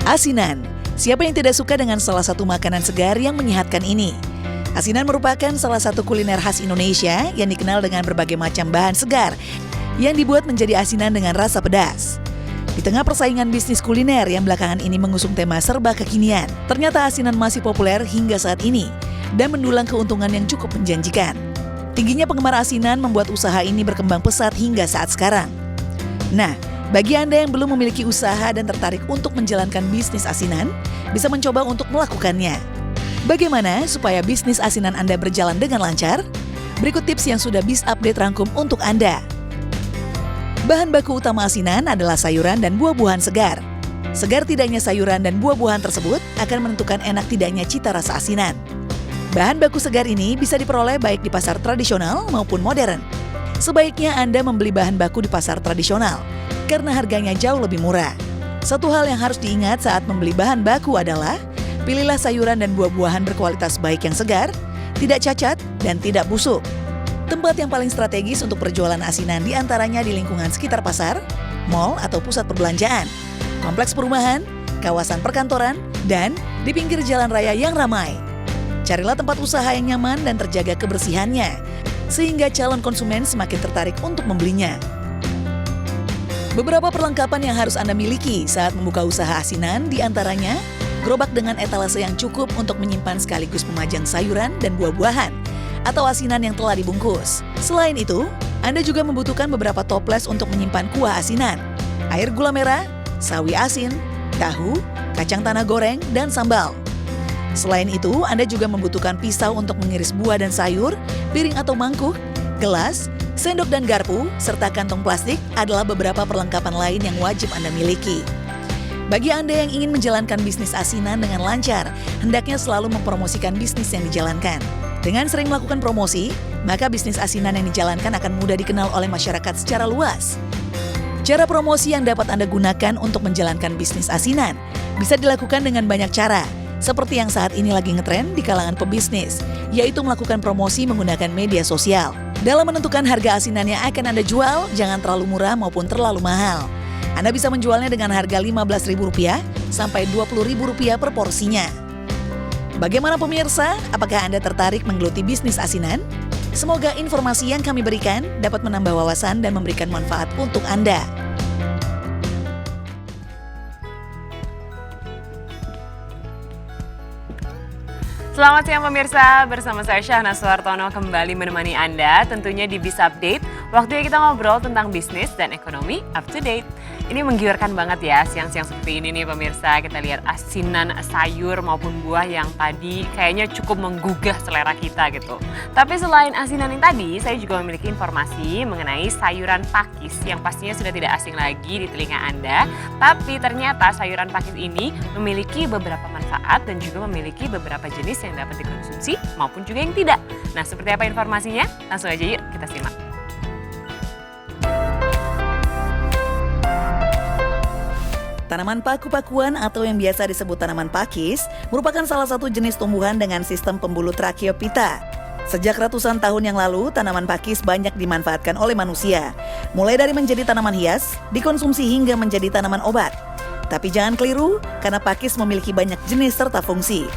Asinan. Siapa yang tidak suka dengan salah satu makanan segar yang menyehatkan ini? Asinan merupakan salah satu kuliner khas Indonesia yang dikenal dengan berbagai macam bahan segar yang dibuat menjadi asinan dengan rasa pedas. Di tengah persaingan bisnis kuliner yang belakangan ini mengusung tema serba kekinian, ternyata asinan masih populer hingga saat ini dan mendulang keuntungan yang cukup menjanjikan. Tingginya penggemar asinan membuat usaha ini berkembang pesat hingga saat sekarang. Nah, bagi Anda yang belum memiliki usaha dan tertarik untuk menjalankan bisnis asinan, bisa mencoba untuk melakukannya. Bagaimana supaya bisnis asinan Anda berjalan dengan lancar? Berikut tips yang sudah Biz Update rangkum untuk Anda. Bahan baku utama asinan adalah sayuran dan buah-buahan segar. Segar tidaknya sayuran dan buah-buahan tersebut akan menentukan enak tidaknya cita rasa asinan. Bahan baku segar ini bisa diperoleh baik di pasar tradisional maupun modern. Sebaiknya Anda membeli bahan baku di pasar tradisional, karena harganya jauh lebih murah. Satu hal yang harus diingat saat membeli bahan baku adalah, pilihlah sayuran dan buah-buahan berkualitas baik yang segar, tidak cacat, dan tidak busuk. Tempat yang paling strategis untuk perjualan asinan diantaranya di lingkungan sekitar pasar, mal atau pusat perbelanjaan, kompleks perumahan, kawasan perkantoran, dan di pinggir jalan raya yang ramai. Carilah tempat usaha yang nyaman dan terjaga kebersihannya, sehingga calon konsumen semakin tertarik untuk membelinya. Beberapa perlengkapan yang harus Anda miliki saat membuka usaha asinan diantaranya gerobak dengan etalase yang cukup untuk menyimpan sekaligus memajang sayuran dan buah-buahan atau asinan yang telah dibungkus. Selain itu, Anda juga membutuhkan beberapa toples untuk menyimpan kuah asinan, air gula merah, sawi asin, tahu, kacang tanah goreng, dan sambal. Selain itu, Anda juga membutuhkan pisau untuk mengiris buah dan sayur, piring atau mangkuk, gelas, sendok dan garpu, serta kantong plastik adalah beberapa perlengkapan lain yang wajib Anda miliki. Bagi Anda yang ingin menjalankan bisnis asinan dengan lancar, hendaknya selalu mempromosikan bisnis yang dijalankan. Dengan sering melakukan promosi, maka bisnis asinan yang dijalankan akan mudah dikenal oleh masyarakat secara luas. Cara promosi yang dapat Anda gunakan untuk menjalankan bisnis asinan bisa dilakukan dengan banyak cara, seperti yang saat ini lagi ngetren di kalangan pebisnis, yaitu melakukan promosi menggunakan media sosial. Dalam menentukan harga asinan yang akan Anda jual, jangan terlalu murah maupun terlalu mahal. Anda bisa menjualnya dengan harga Rp15.000 sampai Rp20.000 per porsinya. Bagaimana pemirsa? Apakah Anda tertarik menggeluti bisnis asinan? Semoga informasi yang kami berikan dapat menambah wawasan dan memberikan manfaat untuk Anda. Selamat siang pemirsa, bersama saya Syahna Suhartono kembali menemani Anda tentunya di Biz Update. Waktunya kita ngobrol tentang bisnis dan ekonomi up to date. Ini menggiurkan banget ya siang-siang seperti ini nih pemirsa. Kita lihat asinan sayur maupun buah yang tadi kayaknya cukup menggugah selera kita gitu. Tapi selain asinan yang tadi, saya juga memiliki informasi mengenai sayuran pakis yang pastinya sudah tidak asing lagi di telinga Anda. Tapi ternyata sayuran pakis ini memiliki beberapa manfaat dan juga memiliki beberapa jenis yang dapat dikonsumsi maupun juga yang tidak. Nah, seperti apa informasinya? Langsung aja yuk kita simak. Tanaman paku-pakuan atau yang biasa disebut tanaman pakis merupakan salah satu jenis tumbuhan dengan sistem pembuluh Tracheophyta. Sejak ratusan tahun yang lalu, tanaman pakis banyak dimanfaatkan oleh manusia. Mulai dari menjadi tanaman hias, dikonsumsi hingga menjadi tanaman obat. Tapi jangan keliru, karena pakis memiliki banyak jenis serta fungsi.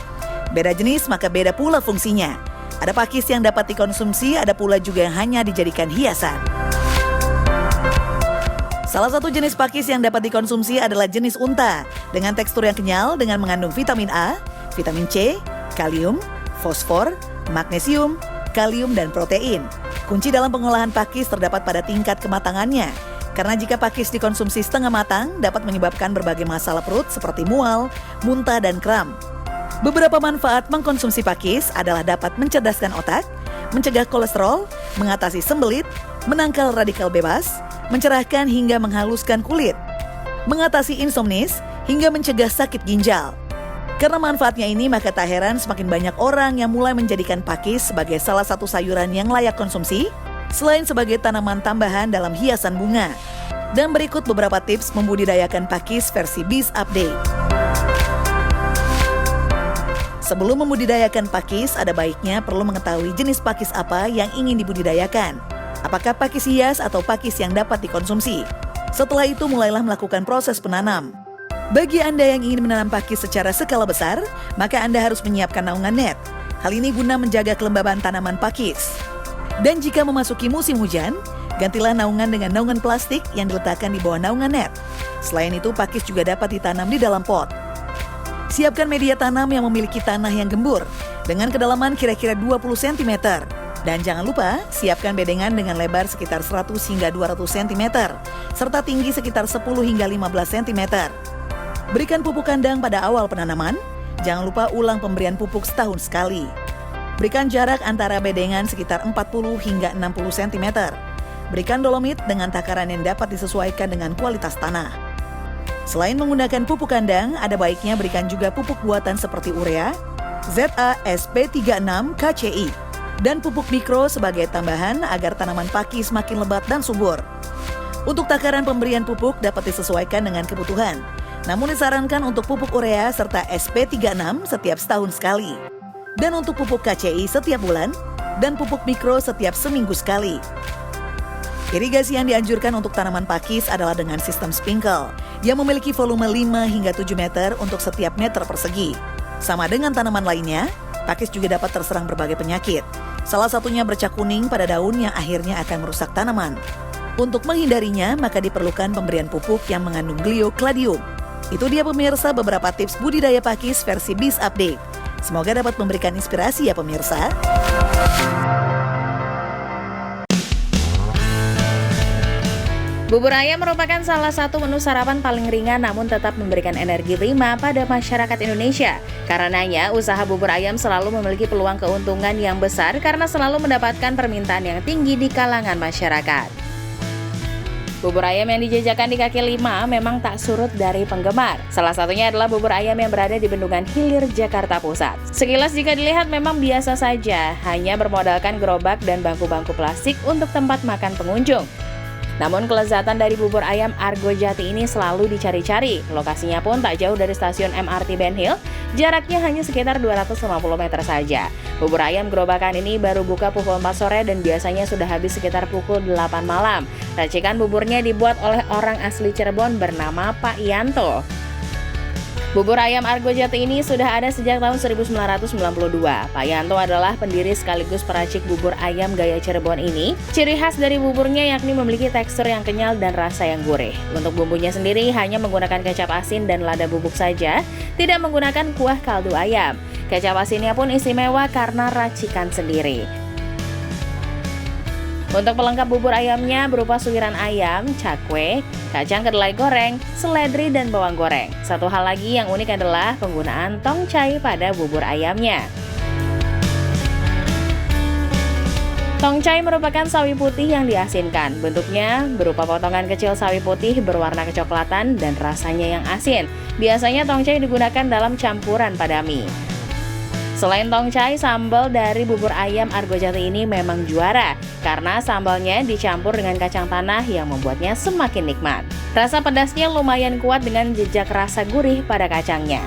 Beda jenis maka beda pula fungsinya. Ada pakis yang dapat dikonsumsi, ada pula juga yang hanya dijadikan hiasan. Salah satu jenis pakis yang dapat dikonsumsi adalah jenis unta dengan tekstur yang kenyal dengan mengandung vitamin A, vitamin C, kalium, fosfor, magnesium, kalium, dan protein. Kunci dalam pengolahan pakis terdapat pada tingkat kematangannya. Karena jika pakis dikonsumsi setengah matang dapat menyebabkan berbagai masalah perut seperti mual, muntah, dan kram. Beberapa manfaat mengkonsumsi pakis adalah dapat mencerdaskan otak, mencegah kolesterol, mengatasi sembelit, menangkal radikal bebas, mencerahkan hingga menghaluskan kulit, mengatasi insomnis, hingga mencegah sakit ginjal. Karena manfaatnya ini, maka tak heran semakin banyak orang yang mulai menjadikan pakis sebagai salah satu sayuran yang layak konsumsi, selain sebagai tanaman tambahan dalam hiasan bunga. Dan berikut beberapa tips membudidayakan pakis versi Biz Update. Sebelum membudidayakan pakis, ada baiknya perlu mengetahui jenis pakis apa yang ingin dibudidayakan. Apakah pakis hias atau pakis yang dapat dikonsumsi? Setelah itu mulailah melakukan proses penanam. Bagi Anda yang ingin menanam pakis secara skala besar, maka Anda harus menyiapkan naungan net. Hal ini guna menjaga kelembaban tanaman pakis. Dan jika memasuki musim hujan, gantilah naungan dengan naungan plastik yang diletakkan di bawah naungan net. Selain itu, pakis juga dapat ditanam di dalam pot. Siapkan media tanam yang memiliki tanah yang gembur dengan kedalaman kira-kira 20 cm. Dan jangan lupa, siapkan bedengan dengan lebar sekitar 100 hingga 200 cm, serta tinggi sekitar 10 hingga 15 cm. Berikan pupuk kandang pada awal penanaman, jangan lupa ulang pemberian pupuk setahun sekali. Berikan jarak antara bedengan sekitar 40 hingga 60 cm. Berikan dolomit dengan takaran yang dapat disesuaikan dengan kualitas tanah. Selain menggunakan pupuk kandang, ada baiknya berikan juga pupuk buatan seperti urea, ZASP36 KCI, dan pupuk mikro sebagai tambahan agar tanaman pakis semakin lebat dan subur. Untuk takaran pemberian pupuk dapat disesuaikan dengan kebutuhan, namun disarankan untuk pupuk urea serta SP36 setiap setahun sekali, dan untuk pupuk KCI setiap bulan, dan pupuk mikro setiap seminggu sekali. Irigasi yang dianjurkan untuk tanaman pakis adalah dengan sistem sprinkle yang memiliki volume 5 hingga 7 meter untuk setiap meter persegi. Sama dengan tanaman lainnya, pakis juga dapat terserang berbagai penyakit. Salah satunya bercak kuning pada daun yang akhirnya akan merusak tanaman. Untuk menghindarinya, maka diperlukan pemberian pupuk yang mengandung gliocladium. Itu dia pemirsa beberapa tips budidaya pakis versi Biz Update. Semoga dapat memberikan inspirasi ya pemirsa. Bubur ayam merupakan salah satu menu sarapan paling ringan namun tetap memberikan energi prima pada masyarakat Indonesia. Karenanya, usaha bubur ayam selalu memiliki peluang keuntungan yang besar karena selalu mendapatkan permintaan yang tinggi di kalangan masyarakat. Bubur ayam yang dijajakan di kaki lima memang tak surut dari penggemar. Salah satunya adalah bubur ayam yang berada di Bendungan Hilir, Jakarta Pusat. Sekilas jika dilihat memang biasa saja, hanya bermodalkan gerobak dan bangku-bangku plastik untuk tempat makan pengunjung. Namun kelezatan dari bubur ayam Argo Jati ini selalu dicari-cari. Lokasinya pun tak jauh dari stasiun MRT Ben Hill, jaraknya hanya sekitar 250 meter saja. Bubur ayam gerobakan ini baru buka pukul 4 sore dan biasanya sudah habis sekitar pukul 8 malam. Racikan buburnya dibuat oleh orang asli Cirebon bernama Pak Yanto. Bubur ayam Argo Jati ini sudah ada sejak tahun 1992. Pak Yanto adalah pendiri sekaligus peracik bubur ayam gaya Cirebon ini. Ciri khas dari buburnya yakni memiliki tekstur yang kenyal dan rasa yang gurih. Untuk bumbunya sendiri hanya menggunakan kecap asin dan lada bubuk saja, tidak menggunakan kuah kaldu ayam. Kecap asinnya pun istimewa karena racikan sendiri. Untuk pelengkap bubur ayamnya berupa suiran ayam, cakwe, kacang kedelai goreng, seledri, dan bawang goreng. Satu hal lagi yang unik adalah penggunaan tongcai pada bubur ayamnya. Tongcai merupakan sawi putih yang diasinkan. Bentuknya berupa potongan kecil sawi putih berwarna kecoklatan dan rasanya yang asin. Biasanya tongcai digunakan dalam campuran pada mie. Selain tongcai, sambal dari bubur ayam Argo Jati ini memang juara karena sambalnya dicampur dengan kacang tanah yang membuatnya semakin nikmat. Rasa pedasnya lumayan kuat dengan jejak rasa gurih pada kacangnya.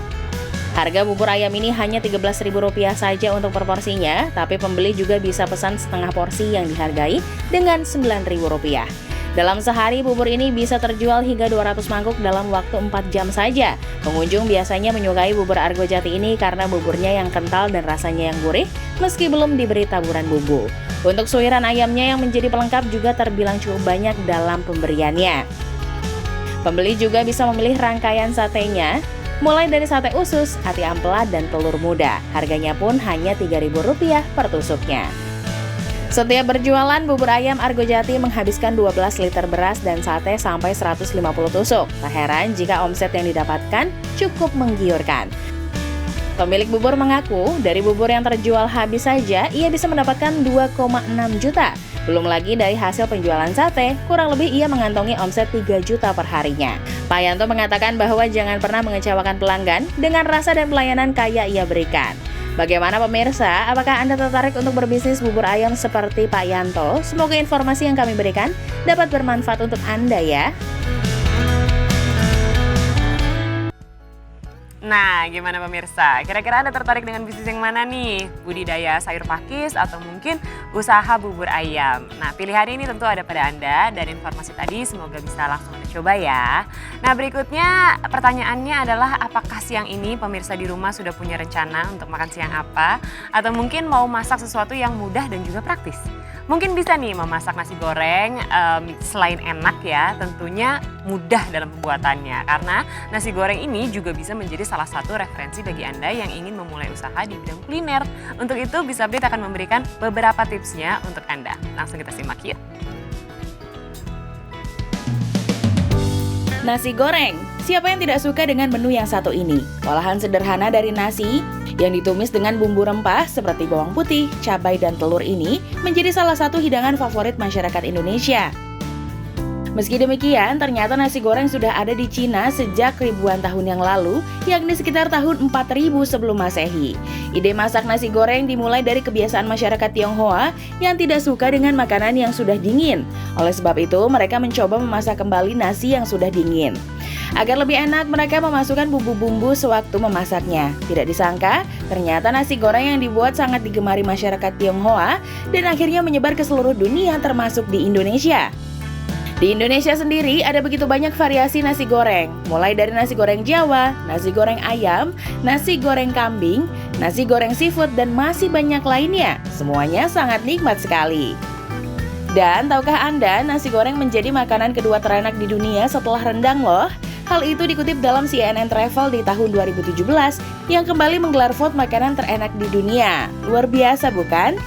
Harga bubur ayam ini hanya Rp13.000 saja untuk per porsinya, tapi pembeli juga bisa pesan setengah porsi yang dihargai dengan Rp9.000. Dalam sehari, bubur ini bisa terjual hingga 200 mangkuk dalam waktu 4 jam saja. Pengunjung biasanya menyukai bubur Argo Jati ini karena buburnya yang kental dan rasanya yang gurih, meski belum diberi taburan bumbu. Untuk suiran ayamnya yang menjadi pelengkap juga terbilang cukup banyak dalam pemberiannya. Pembeli juga bisa memilih rangkaian satenya, mulai dari sate usus, hati ampela, dan telur muda. Harganya pun hanya Rp3.000 per tusuknya. Setiap berjualan, bubur ayam Argo Jati menghabiskan 12 liter beras dan sate sampai 150 tusuk. Tak heran jika omset yang didapatkan cukup menggiurkan. Pemilik bubur mengaku, dari bubur yang terjual habis saja, ia bisa mendapatkan 2,6 juta. Belum lagi dari hasil penjualan sate, kurang lebih ia mengantongi omset 3 juta per harinya. Pak Yanto mengatakan bahwa jangan pernah mengecewakan pelanggan dengan rasa dan pelayanan kaya ia berikan. Bagaimana pemirsa, apakah Anda tertarik untuk berbisnis bubur ayam seperti Pak Yanto? Semoga informasi yang kami berikan dapat bermanfaat untuk Anda ya. Nah, gimana pemirsa? Kira-kira Anda tertarik dengan bisnis yang mana nih? Budidaya sayur pakis atau mungkin usaha bubur ayam? Nah, pilihan ini tentu ada pada Anda dan informasi tadi semoga bisa langsung Anda coba ya. Nah berikutnya pertanyaannya adalah apakah siang ini pemirsa di rumah sudah punya rencana untuk makan siang apa? Atau mungkin mau masak sesuatu yang mudah dan juga praktis? Mungkin bisa nih memasak nasi goreng, selain enak ya tentunya mudah dalam pembuatannya. Karena nasi goreng ini juga bisa menjadi salah satu referensi bagi Anda yang ingin memulai usaha di bidang kuliner. Untuk itu Bisa Update akan memberikan beberapa tipsnya untuk Anda. Langsung kita simak yuk. Nasi goreng. Siapa yang tidak suka dengan menu yang satu ini? Olahan sederhana dari nasi yang ditumis dengan bumbu rempah seperti bawang putih, cabai, dan telur ini menjadi salah satu hidangan favorit masyarakat Indonesia. Meski demikian, ternyata nasi goreng sudah ada di Cina sejak ribuan tahun yang lalu, yakni sekitar tahun 4000 sebelum Masehi. Ide masak nasi goreng dimulai dari kebiasaan masyarakat Tionghoa yang tidak suka dengan makanan yang sudah dingin. Oleh sebab itu, mereka mencoba memasak kembali nasi yang sudah dingin. Agar lebih enak, mereka memasukkan bumbu-bumbu sewaktu memasaknya. Tidak disangka, ternyata nasi goreng yang dibuat sangat digemari masyarakat Tionghoa dan akhirnya menyebar ke seluruh dunia termasuk di Indonesia. Di Indonesia sendiri ada begitu banyak variasi nasi goreng, mulai dari nasi goreng Jawa, nasi goreng ayam, nasi goreng kambing, nasi goreng seafood, dan masih banyak lainnya. Semuanya sangat nikmat sekali. Dan tahukah Anda, nasi goreng menjadi makanan kedua terenak di dunia setelah rendang loh? Hal itu dikutip dalam CNN Travel di tahun 2017 yang kembali menggelar vote makanan terenak di dunia. Luar biasa bukan?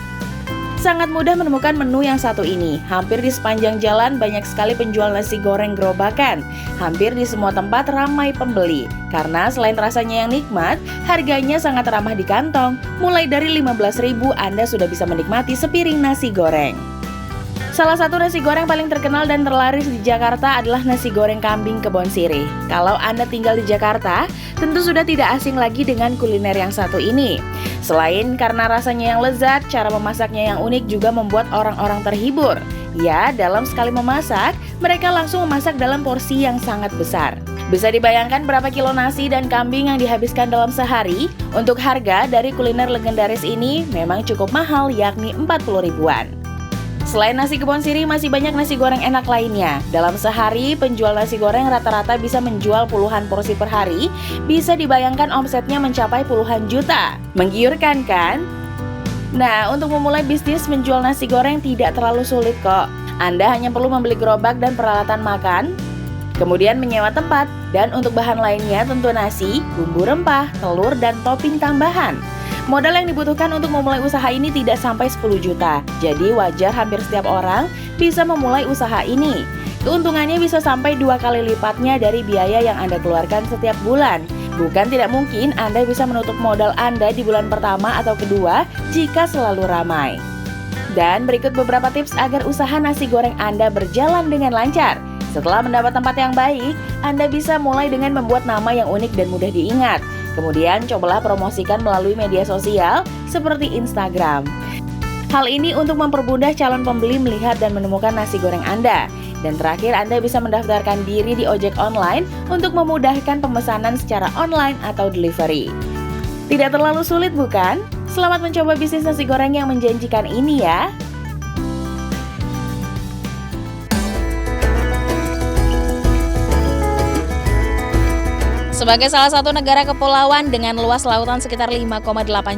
Sangat mudah menemukan menu yang satu ini. Hampir di sepanjang jalan banyak sekali penjual nasi goreng gerobakan. Hampir di semua tempat ramai pembeli. Karena selain rasanya yang nikmat, harganya sangat ramah di kantong. Mulai dari 15.000 Anda sudah bisa menikmati sepiring nasi goreng. Salah satu nasi goreng paling terkenal dan terlaris di Jakarta adalah nasi goreng kambing Kebon Sirih. Kalau Anda tinggal di Jakarta, tentu sudah tidak asing lagi dengan kuliner yang satu ini. Selain karena rasanya yang lezat, cara memasaknya yang unik juga membuat orang-orang terhibur. Ya, dalam sekali memasak, mereka langsung memasak dalam porsi yang sangat besar. Bisa dibayangkan berapa kilo nasi dan kambing yang dihabiskan dalam sehari? Untuk harga dari kuliner legendaris ini memang cukup mahal, yakni 40 ribuan. Selain nasi Kebon Sirih, masih banyak nasi goreng enak lainnya. Dalam sehari, penjual nasi goreng rata-rata bisa menjual puluhan porsi per hari. Bisa dibayangkan omsetnya mencapai puluhan juta. Menggiurkan kan? Nah, untuk memulai bisnis menjual nasi goreng tidak terlalu sulit kok. Anda hanya perlu membeli gerobak dan peralatan makan, kemudian menyewa tempat, dan untuk bahan lainnya tentu nasi, bumbu rempah, telur, dan topping tambahan. Modal yang dibutuhkan untuk memulai usaha ini tidak sampai 10 juta. Jadi wajar hampir setiap orang bisa memulai usaha ini. Keuntungannya bisa sampai 2 kali lipatnya dari biaya yang Anda keluarkan setiap bulan. Bukan tidak mungkin Anda bisa menutup modal Anda di bulan pertama atau kedua jika selalu ramai. Dan berikut beberapa tips agar usaha nasi goreng Anda berjalan dengan lancar. Setelah mendapat tempat yang baik, Anda bisa mulai dengan membuat nama yang unik dan mudah diingat. Kemudian cobalah promosikan melalui media sosial seperti Instagram. Hal ini untuk mempermudah calon pembeli melihat dan menemukan nasi goreng Anda. Dan terakhir, Anda bisa mendaftarkan diri di ojek online untuk memudahkan pemesanan secara online atau delivery. Tidak terlalu sulit bukan? Selamat mencoba bisnis nasi goreng yang menjanjikan ini ya. Sebagai salah satu negara kepulauan dengan luas lautan sekitar 5,8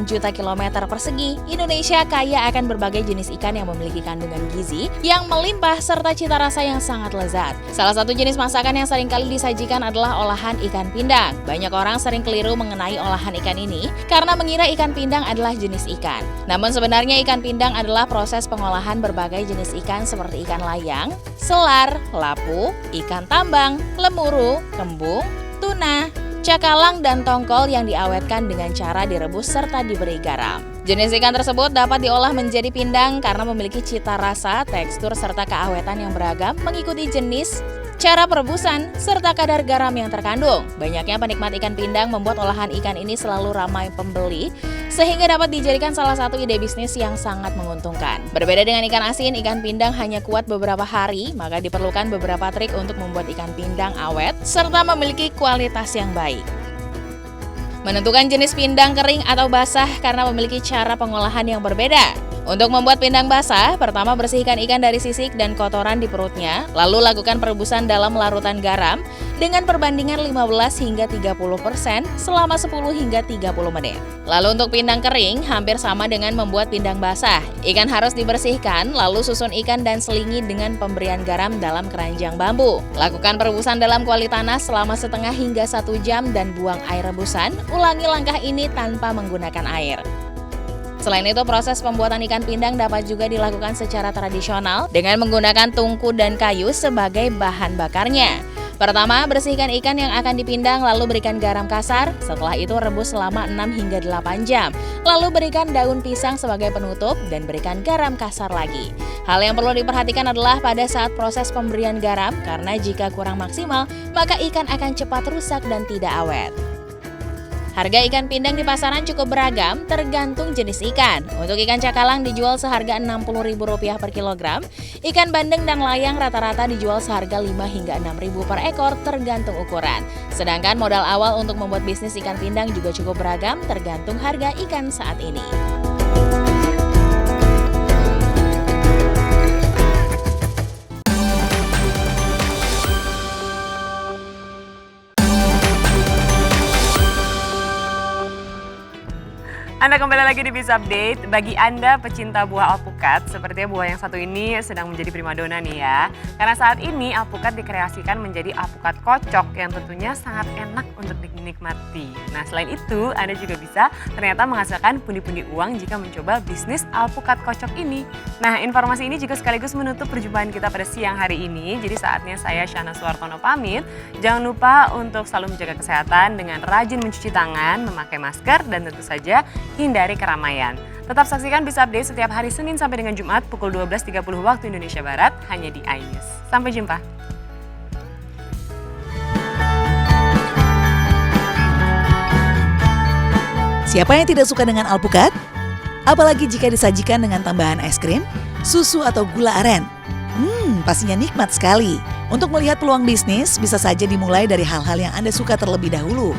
juta kilometer persegi, Indonesia kaya akan berbagai jenis ikan yang memiliki kandungan gizi yang melimpah serta cita rasa yang sangat lezat. Salah satu jenis masakan yang seringkali disajikan adalah olahan ikan pindang. Banyak orang sering keliru mengenai olahan ikan ini karena mengira ikan pindang adalah jenis ikan. Namun sebenarnya ikan pindang adalah proses pengolahan berbagai jenis ikan seperti ikan layang, selar, lapu, ikan tambang, lemuru, kembung, tuna, cakalang, dan tongkol yang diawetkan dengan cara direbus serta diberi garam. Jenis ikan tersebut dapat diolah menjadi pindang karena memiliki cita rasa, tekstur, serta keawetan yang beragam mengikuti jenis, cara perebusan, serta kadar garam yang terkandung. Banyaknya penikmat ikan pindang membuat olahan ikan ini selalu ramai pembeli, sehingga dapat dijadikan salah satu ide bisnis yang sangat menguntungkan. Berbeda dengan ikan asin, ikan pindang hanya kuat beberapa hari, maka diperlukan beberapa trik untuk membuat ikan pindang awet, serta memiliki kualitas yang baik. Menentukan jenis pindang kering atau basah karena memiliki cara pengolahan yang berbeda. Untuk membuat pindang basah, pertama bersihkan ikan dari sisik dan kotoran di perutnya, lalu lakukan perebusan dalam larutan garam dengan perbandingan 15 hingga 30% selama 10 hingga 30 menit. Lalu untuk pindang kering, hampir sama dengan membuat pindang basah. Ikan harus dibersihkan, lalu susun ikan dan selingi dengan pemberian garam dalam keranjang bambu. Lakukan perebusan dalam kuali tanah selama setengah hingga 1 jam dan buang air rebusan. Ulangi langkah ini tanpa menggunakan air. Selain itu, proses pembuatan ikan pindang dapat juga dilakukan secara tradisional dengan menggunakan tungku dan kayu sebagai bahan bakarnya. Pertama, bersihkan ikan yang akan dipindang lalu berikan garam kasar. Setelah itu rebus selama 6 hingga 8 jam. Lalu berikan daun pisang sebagai penutup dan berikan garam kasar lagi. Hal yang perlu diperhatikan adalah pada saat proses pemberian garam, karena jika kurang maksimal, maka ikan akan cepat rusak dan tidak awet. Harga ikan pindang di pasaran cukup beragam, tergantung jenis ikan. Untuk ikan cakalang dijual seharga Rp60.000 per kilogram, ikan bandeng dan layang rata-rata dijual seharga Rp5 hingga Rp6.000 per ekor tergantung ukuran. Sedangkan modal awal untuk membuat bisnis ikan pindang juga cukup beragam, tergantung harga ikan saat ini. Anda kembali lagi di Biz Update. Bagi Anda pecinta buah alpukat, sepertinya buah yang satu ini sedang menjadi primadona nih ya. Karena saat ini alpukat dikreasikan menjadi alpukat kocok yang tentunya sangat enak untuk dinikmati. Nah, selain itu Anda juga bisa ternyata menghasilkan pundi-pundi uang jika mencoba bisnis alpukat kocok ini. Nah, informasi ini juga sekaligus menutup perjumpaan kita pada siang hari ini. Jadi saatnya saya Syahna Suartono pamit. Jangan lupa untuk selalu menjaga kesehatan dengan rajin mencuci tangan, memakai masker, dan tentu saja hindari keramaian. Tetap saksikan Biz Update setiap hari Senin sampai dengan Jumat pukul 12.30 waktu Indonesia Barat hanya di iNews. Sampai jumpa. Siapa yang tidak suka dengan alpukat? Apalagi jika disajikan dengan tambahan es krim, susu atau gula aren. Pastinya nikmat sekali. Untuk melihat peluang bisnis, bisa saja dimulai dari hal-hal yang Anda suka terlebih dahulu.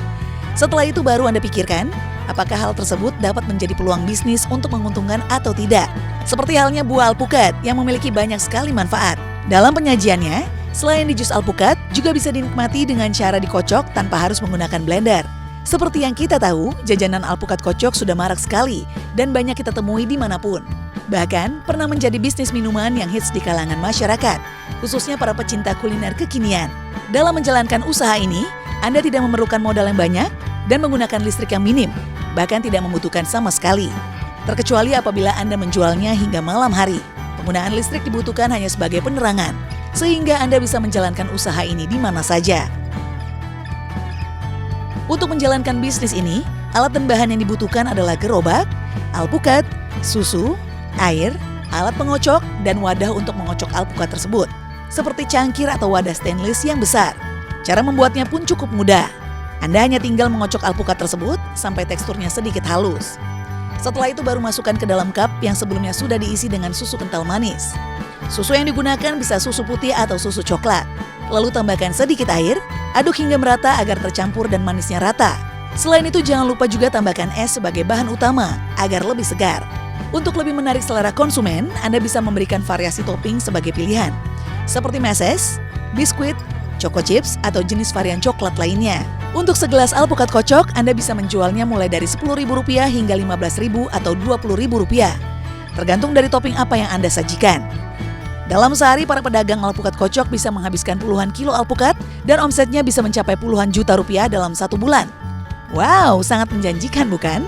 Setelah itu baru Anda pikirkan, apakah hal tersebut dapat menjadi peluang bisnis untuk menguntungkan atau tidak. Seperti halnya buah alpukat yang memiliki banyak sekali manfaat. Dalam penyajiannya, selain di jus alpukat, juga bisa dinikmati dengan cara dikocok tanpa harus menggunakan blender. Seperti yang kita tahu, jajanan alpukat kocok sudah marak sekali dan banyak kita temui dimanapun. Bahkan pernah menjadi bisnis minuman yang hits di kalangan masyarakat, khususnya para pecinta kuliner kekinian. Dalam menjalankan usaha ini, Anda tidak memerlukan modal yang banyak dan menggunakan listrik yang minim, bahkan tidak membutuhkan sama sekali. Terkecuali apabila Anda menjualnya hingga malam hari. Penggunaan listrik dibutuhkan hanya sebagai penerangan, sehingga Anda bisa menjalankan usaha ini di mana saja. Untuk menjalankan bisnis ini, alat dan bahan yang dibutuhkan adalah gerobak, alpukat, susu, air, alat pengocok, dan wadah untuk mengocok alpukat tersebut, seperti cangkir atau wadah stainless yang besar. Cara membuatnya pun cukup mudah. Anda hanya tinggal mengocok alpukat tersebut sampai teksturnya sedikit halus. Setelah itu baru masukkan ke dalam cup yang sebelumnya sudah diisi dengan susu kental manis. Susu yang digunakan bisa susu putih atau susu coklat. Lalu tambahkan sedikit air, aduk hingga merata agar tercampur dan manisnya rata. Selain itu jangan lupa juga tambahkan es sebagai bahan utama agar lebih segar. Untuk lebih menarik selera konsumen, Anda bisa memberikan variasi topping sebagai pilihan, seperti meses, biskuit, choco chips, atau jenis varian coklat lainnya. Untuk segelas alpukat kocok, Anda bisa menjualnya mulai dari Rp10.000 hingga Rp15.000 atau Rp20.000. Tergantung dari topping apa yang Anda sajikan. Dalam sehari, para pedagang alpukat kocok bisa menghabiskan puluhan kilo alpukat dan omsetnya bisa mencapai puluhan juta rupiah dalam 1 bulan. Wow, sangat menjanjikan bukan?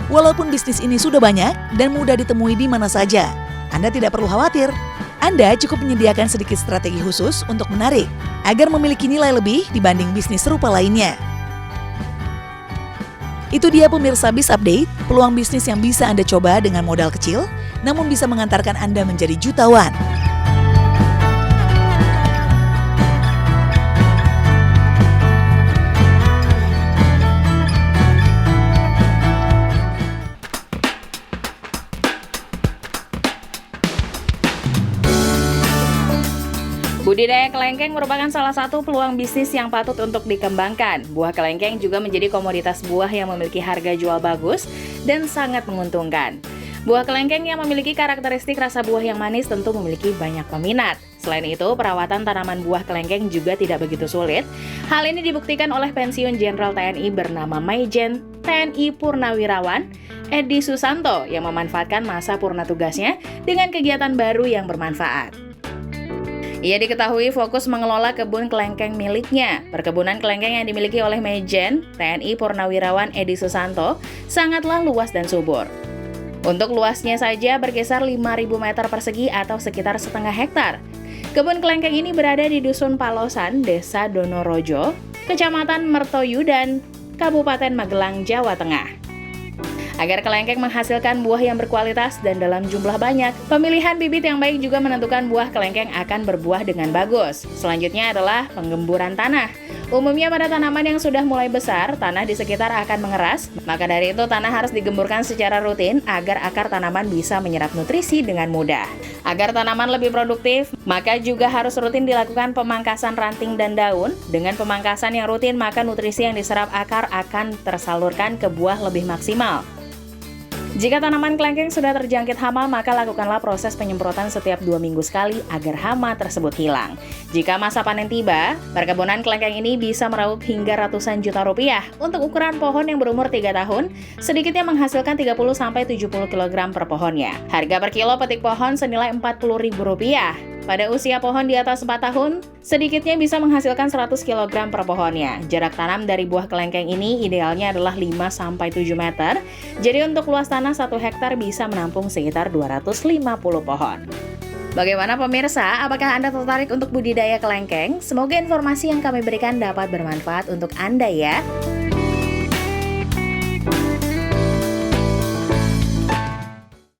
Walaupun bisnis ini sudah banyak dan mudah ditemui di mana saja, Anda tidak perlu khawatir. Anda cukup menyediakan sedikit strategi khusus untuk menarik, agar memiliki nilai lebih dibanding bisnis serupa lainnya. Itu dia pemirsa Biz Update, peluang bisnis yang bisa Anda coba dengan modal kecil, namun bisa mengantarkan Anda menjadi jutawan. Budidaya kelengkeng merupakan salah satu peluang bisnis yang patut untuk dikembangkan. Buah kelengkeng juga menjadi komoditas buah yang memiliki harga jual bagus dan sangat menguntungkan. Buah kelengkeng yang memiliki karakteristik rasa buah yang manis tentu memiliki banyak peminat. Selain itu, perawatan tanaman buah kelengkeng juga tidak begitu sulit. Hal ini dibuktikan oleh pensiun Jenderal TNI bernama Maijen TNI Purnawirawan Edi Susanto yang memanfaatkan masa purna tugasnya dengan kegiatan baru yang bermanfaat. Ia diketahui fokus mengelola kebun kelengkeng miliknya. Perkebunan kelengkeng yang dimiliki oleh Maijen TNI Purnawirawan Edi Susanto sangatlah luas dan subur. Untuk luasnya saja berkisar 5.000 meter persegi atau sekitar setengah hektar. Kebun kelengkeng ini berada di Dusun Palosan, Desa Donorojo, Kecamatan Mertoyudan, Kabupaten Magelang, Jawa Tengah. Agar kelengkeng menghasilkan buah yang berkualitas dan dalam jumlah banyak, pemilihan bibit yang baik juga menentukan buah kelengkeng akan berbuah dengan bagus. Selanjutnya adalah penggemburan tanah. Umumnya pada tanaman yang sudah mulai besar, tanah di sekitar akan mengeras. Maka dari itu tanah harus digemburkan secara rutin agar akar tanaman bisa menyerap nutrisi dengan mudah. Agar tanaman lebih produktif, maka juga harus rutin dilakukan pemangkasan ranting dan daun. Dengan pemangkasan yang rutin, maka nutrisi yang diserap akar akan tersalurkan ke buah lebih maksimal. Jika tanaman kelengkeng sudah terjangkit hama, maka lakukanlah proses penyemprotan setiap 2 minggu sekali agar hama tersebut hilang. Jika masa panen tiba, perkebunan kelengkeng ini bisa meraup hingga ratusan juta rupiah. Untuk ukuran pohon yang berumur 3 tahun, sedikitnya menghasilkan 30-70 kg per pohonnya. Harga per kilo petik pohon senilai Rp40.000. Pada usia pohon di atas 4 tahun, sedikitnya bisa menghasilkan 100 kg per pohonnya. Jarak tanam dari buah kelengkeng ini idealnya adalah 5-7 meter. Jadi untuk luas tanah 1 hektar bisa menampung sekitar 250 pohon. Bagaimana pemirsa? Apakah Anda tertarik untuk budidaya kelengkeng? Semoga informasi yang kami berikan dapat bermanfaat untuk Anda ya.